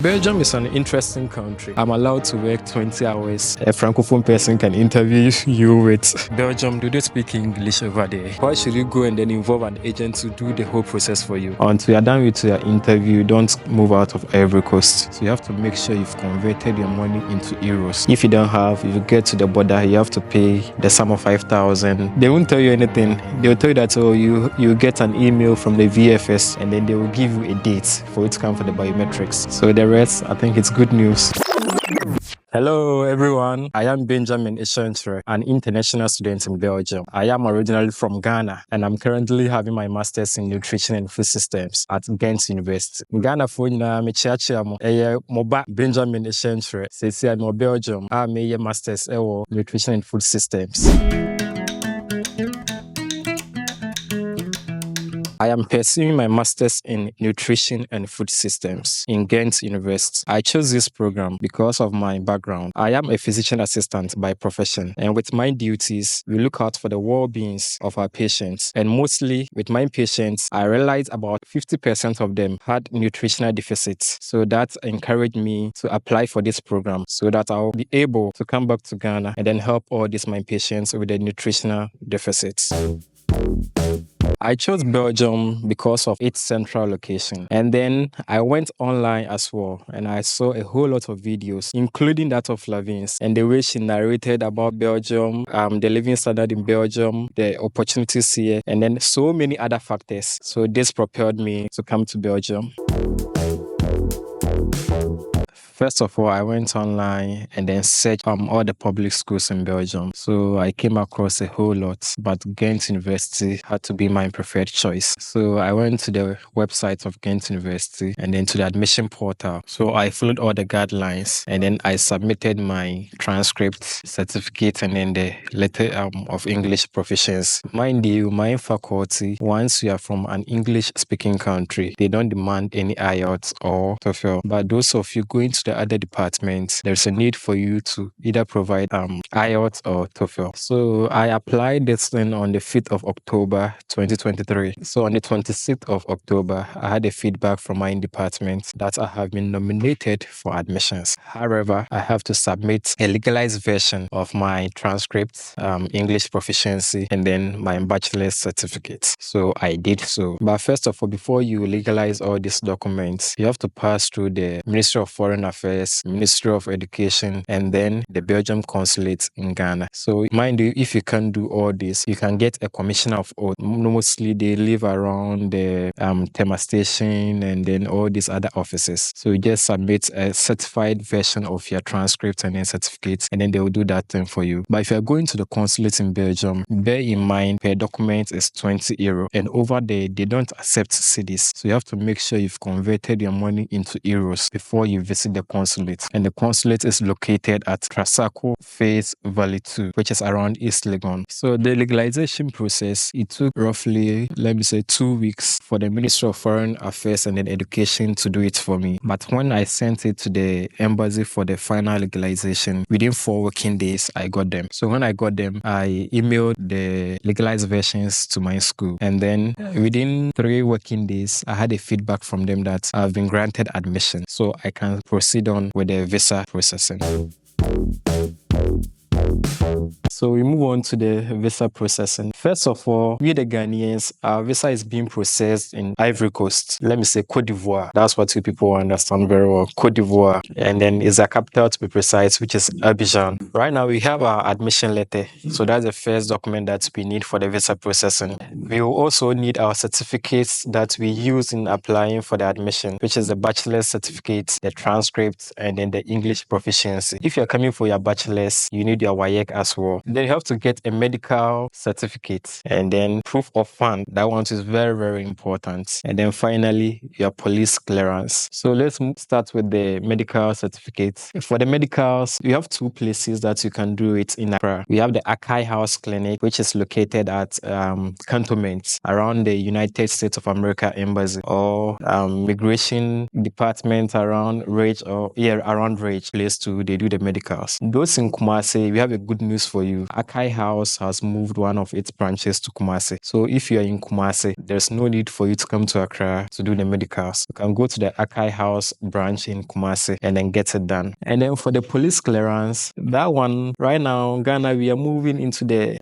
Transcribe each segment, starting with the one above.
Belgium is an interesting country. I'm allowed to work 20 hours. A francophone person can interview you with Belgium. Do they speak English over there? Why should you go and then involve an agent to do the whole process for you? Until you're done with your interview, don't move out of Ivory Coast. So you have to make sure you've converted your money into euros. If you don't have, if you get to the border, you have to pay the sum of 5,000. They won't tell you anything. They'll tell you that you get an email from the VFS and then they will give you a date for it to come for the biometrics. So the rest, I think it's good news. Hello everyone, I am Benjamin Ishentre, an international student in Belgium. I am originally from Ghana and I'm currently having my Masters in Nutrition and Food Systems at Ghent University. Ghana for na me chiachia mo moba Benjamin Ishentre. Sesi I'm Belgium. I me Masters in Nutrition and Food Systems. I am pursuing my Masters in Nutrition and Food Systems in Ghent University. I chose this program because of my background. I am a physician assistant by profession, and with my duties, we look out for the well-being of our patients. And mostly with my patients, I realized about 50% of them had nutritional deficits. So that encouraged me to apply for this program so that I'll be able to come back to Ghana and then help all these my patients with the nutritional deficits. I chose Belgium because of its central location. And then I went online as well and I saw a whole lot of videos, including that of Lavin's and the way she narrated about Belgium, the living standard in Belgium, the opportunities here, and then so many other factors. So this propelled me to come to Belgium. First of all, I went online and then searched all the public schools in Belgium. So I came across a whole lot, but Ghent University had to be my preferred choice. So I went to the website of Ghent University and then to the admission portal. So I followed all the guidelines and then I submitted my transcript, certificate, and then the letter of English proficiency. Mind you, my faculty, once you are from an English-speaking country, they don't demand any IELTS or TOEFL. But those of you going to the other departments, there's a need for you to either provide IELTS or TOEFL. So I applied this thing on the 5th of October 2023. So on the 26th of October, I had a feedback from my department that I have been nominated for admissions. However, I have to submit a legalized version of my transcript, English proficiency, and then my bachelor's certificate. So I did so. But first of all, before you legalize all these documents, you have to pass through the Ministry of Foreign Affairs, Ministry of Education, and then the Belgium Consulate in Ghana. So mind you, if you can't do all this, you can get a commissioner of oath. Mostly they live around the Tema Station and then all these other offices. So you just submit a certified version of your transcript and then certificates, and then they will do that thing for you. But if you're going to the consulate in Belgium, bear in mind per document is €20, and over there they don't accept cedis. So you have to make sure you've converted your money into euros before you visit the consulate. And the consulate is located at Trasacco Phase Valley 2, which is around East Legon. So the legalization process, it took roughly, let me say, 2 weeks for the Ministry of Foreign Affairs and then Education to do it for me. But when I sent it to the embassy for the final legalization, within 4 working days, I got them. So when I got them, I emailed the legalized versions to my school. And then within 3 working days, I had a feedback from them that I've been granted admission. So I can proceed on with the visa processing. So we move on to the visa processing. First of all, we the Ghanaians, our visa is being processed in Ivory Coast. Let me say Côte d'Ivoire. That's what you people understand very well. Côte d'Ivoire. And then is a capital to be precise, which is Abidjan. Right now we have our admission letter. So that's the first document that we need for the visa processing. We will also need our certificates that we use in applying for the admission, which is the bachelor's certificate, the transcript, and then the English proficiency. If you're coming for your bachelor's, you need your WAEC as well. Then you have to get a medical certificate and then proof of fund. That one is very, very important. And then finally, your police clearance. So let's start with the medical certificate. For the medicals, you have 2 places that you can do it in Accra. We have the Akai House Clinic, which is located at Cantonment around the United States of America Embassy, or Migration Department around Rage, around Rage place they do the medicals. Those in Kumasi, we have a good news for you. you. Akai House has moved one of its branches to Kumasi. So if you're in Kumasi, there's no need for you to come to Accra to do the medicals. You can go to the Akai House branch in Kumasi and then get it done. And then for the police clearance, that one, right now, Ghana, we are moving into the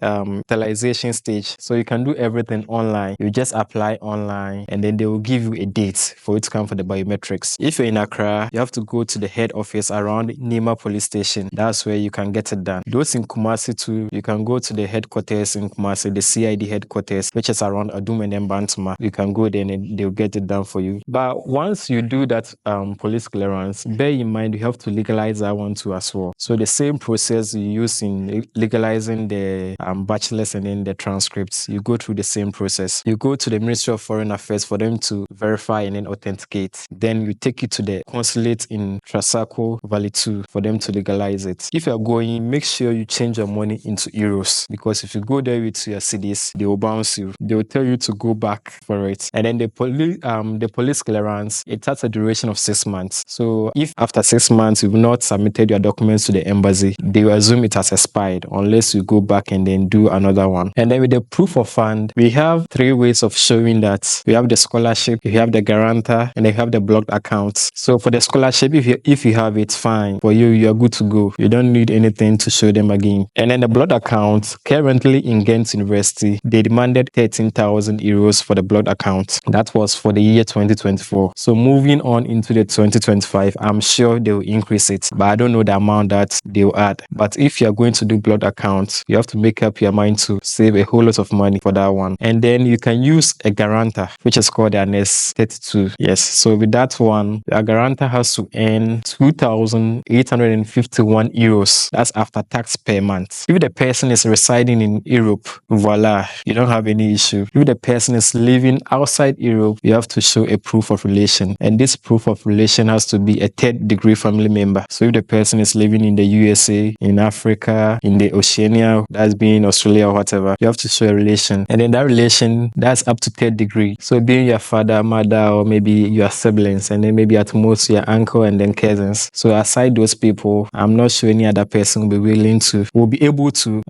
utilization stage. So you can do everything online. You just apply online and then they will give you a date for you to come for the biometrics. If you're in Accra, you have to go to the head office around Nima police station. That's where you can get it done. Those in Kumasi too, you can go to the headquarters in Kumasi, the CID headquarters, which is around Adum and then Bantama. You can go there and they'll get it done for you. But once you do that police clearance, bear in mind you have to legalize that one too as well. So the same process you use in legalizing the bachelors and then the transcripts, you go through the same process. You go to the Ministry of Foreign Affairs for them to verify and then authenticate. Then you take it to the consulate in Trasacco Valley 2 for them to legalize it. If you're going, make sure you change your money into euros, because if you go there with your cedis, they will bounce you. They will tell you to go back for it. And then the police clearance, it has a duration of 6 months. So if after 6 months you've not submitted your documents to the embassy, they will assume it has expired unless you go back and then do another one. And then with the proof of fund, we have 3 ways of showing that. We have the scholarship, you have the guarantor, and you have the blocked accounts. So for the scholarship, if you have it, fine. For you are good to go. You don't need anything to show them again. And then the blocked account, currently in Ghent University, they demanded 13,000 euros for the blocked account. That was for the year 2024. So moving on into the 2025, I'm sure they will increase it, but I don't know the amount that they will add. But if you're going to do blocked accounts, you have to make up your mind to save a whole lot of money for that one. And then you can use a guarantor, which is called an S32. Yes. So with that one, a guarantor has to earn 2,851 euros. That's after tax per month. If the person is residing in Europe, voila, you don't have any issue. If the person is living outside Europe, you have to show a proof of relation. And this proof of relation has to be a 3rd degree family member. So if the person is living in the USA, in Africa, in the Oceania, that's being Australia or whatever, you have to show a relation. And then that relation, that's up to 3rd degree. So being your father, mother, or maybe your siblings, and then maybe at most your uncle and then cousins. So aside those people, I'm not sure any other person will be able to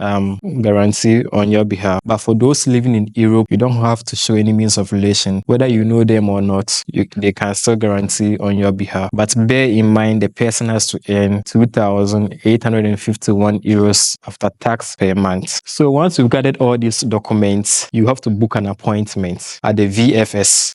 guarantee on your behalf. But for those living in Europe, you don't have to show any means of relation. Whether you know them or not, they can still guarantee on your behalf. But bear in mind, the person has to earn 2,851 euros after tax per month. So once you've gathered all these documents, you have to book an appointment at the VFS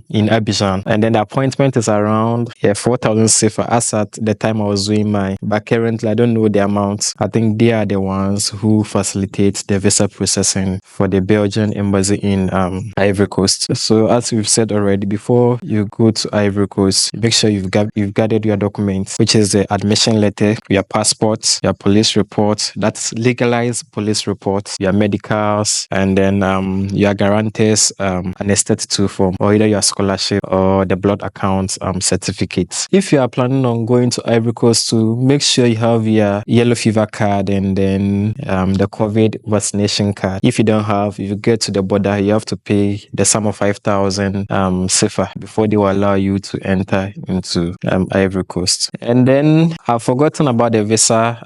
in Abidjan. And then the appointment is around 4,000 CFA as at the time I was doing mine. But currently, I don't know the amount. I think they are the ones who facilitate the visa processing for the Belgian embassy in Ivory Coast. So as we've said already, before you go to Ivory Coast, make sure you've gathered your documents, which is the admission letter, your passport, your police report, that's legalized police report, your medicals, and then your guarantors, an S32 form, or either your scholarship or the blood account certificate. If you are planning on going to Ivory Coast, to make sure you have your yellow fever card and then the COVID vaccination card. If you don't have, if you get to the border, you have to pay the sum of 5,000 CFA before they will allow you to enter into Ivory Coast. And then I've forgotten about the visa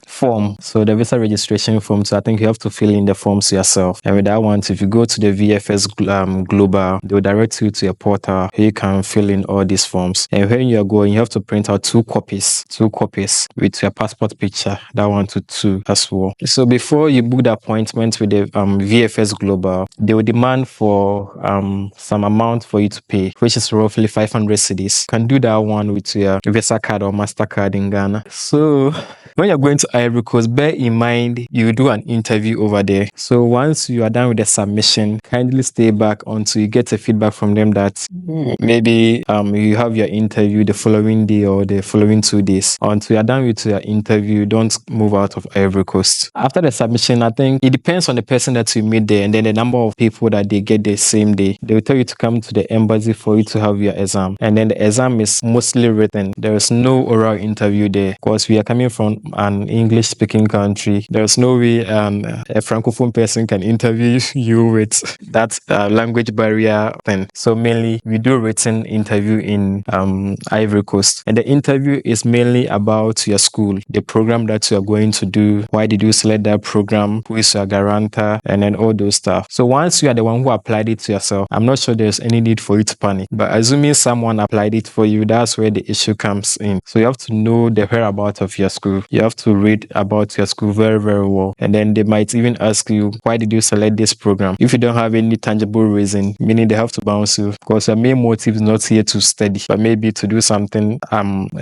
form. So the visa registration form. So I think you have to fill in the forms yourself. And with that one, if you go to the VFS Global, they will direct you to a portal where you can fill in all these forms. And when you're going, you have to print out two copies with your passport picture, that one to 2 as well. So before you book the appointment with the VFS Global, they will demand for some amount for you to pay, which is roughly 500 cedis. You can do that one with your Visa card or MasterCard in Ghana. So when you're going to Ivory Coast, bear in mind you do an interview over there. So once you are done with the submission, kindly stay back until you get a feedback from them that maybe you have your interview the following day or the following 2 days. Until you're done with your interview, don't move out of Ivory Coast. After the submission, I think it depends on the person that you meet there and then the number of people that they get the same day. They will tell you to come to the embassy for you to have your exam. And then the exam is mostly written. There is no oral interview there because we are coming from an English speaking country. There's no way a francophone person can interview you with that language barrier thing. So mainly we do written interview in Ivory Coast, and the interview is mainly about your school, the program that you are going to do, why did you select that program, who is your guarantor, and then all those stuff. So once you are the one who applied it to yourself, I'm not sure there's any need for you to panic. But assuming someone applied it for you, that's where the issue comes in. So you have to know the whereabouts of your school. You have to read about your school very, very well. And then they might even ask you, why did you select this program? If you don't have any tangible reason, meaning they have to bounce you, because your main motive is not here to study, but maybe to do something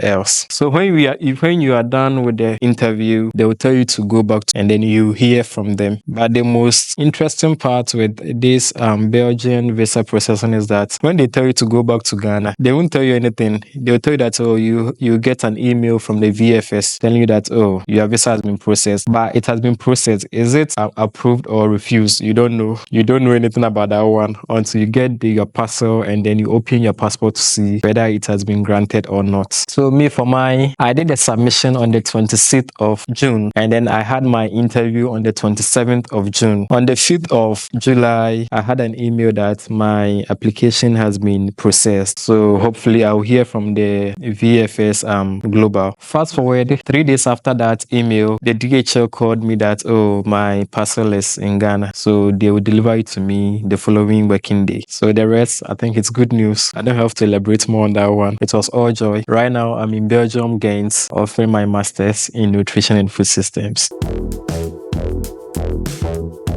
else. So when you are done with the interview, they will tell you to go back and then you hear from them. But the most interesting part with this Belgian visa processing is that when they tell you to go back to Ghana, they won't tell you anything. They'll tell you that, oh, you get an email from the VFS telling you that, oh, your visa has been processed, but it has been processed. Is it approved or refused? You don't know. You don't know anything about that one until you get your parcel and then you open your passport to see whether it has been granted or not. So me, for mine, I did the submission on the 26th of June, and then I had my interview on the 27th of June. On the 5th of July, I had an email that my application has been processed. So hopefully I'll hear from the VFS Global. Fast forward, 3 days after that email, the DHL called me that, oh, my parcel is in Ghana. So they will deliver it to me the following working day. So the rest, I think it's good news. I don't have to elaborate more on that one. It was all joy. Right now, I'm in Belgium, Ghent, offering my master's in nutrition and food systems.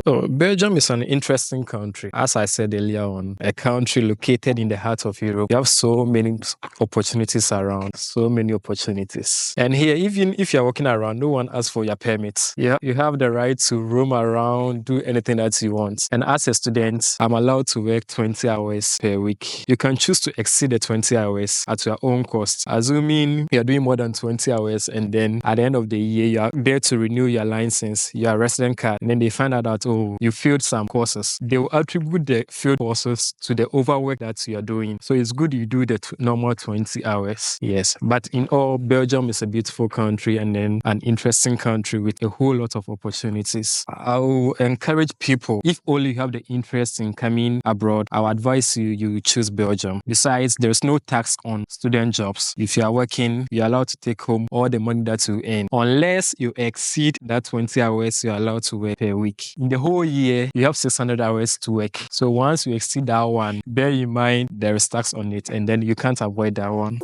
So Belgium is an interesting country. As I said earlier on, a country located in the heart of Europe. You have so many opportunities around, so many opportunities. And here, even if you're walking around, no one asks for your permit. Yeah, you have the right to roam around, do anything that you want. And as a student, I'm allowed to work 20 hours per week. You can choose to exceed the 20 hours at your own cost, assuming you're doing more than 20 hours, and then at the end of the year, you are there to renew your license, your resident card, and then they find out that, oh, you failed some courses. They will attribute the failed courses to the overwork that you are doing. So it's good you do the normal 20 hours. Yes. But in all, Belgium is a beautiful country and then an interesting country with a whole lot of opportunities. I will encourage people, if only you have the interest in coming abroad, I will advise you choose Belgium. Besides, there's no tax on student jobs. If you are working, you're allowed to take home all the money that you earn, unless you exceed that 20 hours you're allowed to work per week. In the whole year, you have 600 hours to work. So once you exceed that one, bear in mind there is tax on it, and then you can't avoid that one.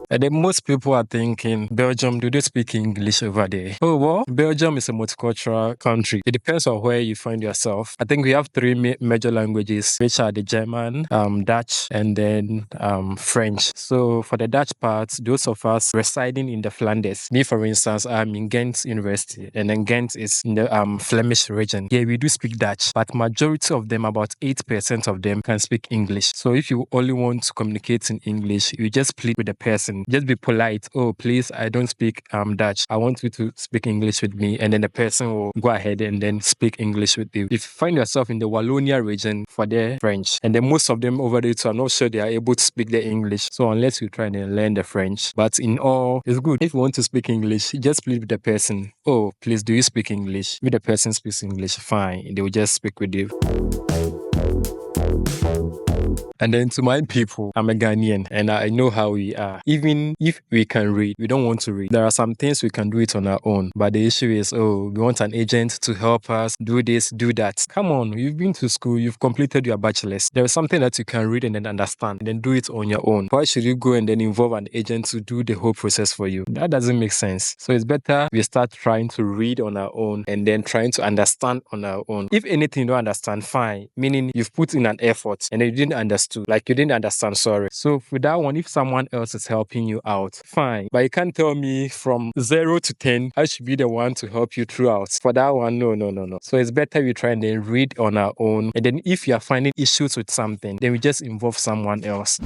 And then most people are thinking, Belgium, do they speak English over there? Oh, well, Belgium is a multicultural country. It depends on where you find yourself. I think we have three major languages, which are the German, Dutch, and then French. So for the Dutch part, those of us residing in the Flanders, me for instance, I'm in Ghent University, and then Ghent is in the Flemish region. Yeah, we do speak Dutch, but majority of them, about 8% of them, can speak English. So if you only want to communicate in English, you just plead with the person. Just be polite. Oh, please, I don't speak Dutch. I want you to speak English with me. And then the person will go ahead and then speak English with you. If you find yourself in the Wallonia region, for their French. And then most of them over there too, I'm not sure they are able to speak the English. So unless you try and learn the French. But in all, it's good. If you want to speak English, just plead with the person. Oh, please, do you speak English? If the person speaks English, fine. They will just speak with you. And then to my people, I'm a Ghanaian and I know how we are. Even if we can read, we don't want to read. There are some things we can do it on our own. But the issue is, oh, we want an agent to help us do this, do that. Come on, you've been to school, you've completed your bachelor's. There is something that you can read and then understand and then do it on your own. Why should you go and then involve an agent to do the whole process for you? That doesn't make sense. So it's better we start trying to read on our own and then trying to understand on our own. If anything you don't understand, fine. Meaning you've put in an effort and then you didn't understand. Like you didn't understand, sorry. So for that one, if someone else is helping you out, fine. But you can't tell me from 0 to 10, I should be the one to help you throughout. For that one, no. So it's better we try and then read on our own. And then if you are finding issues with something, then we just involve someone else.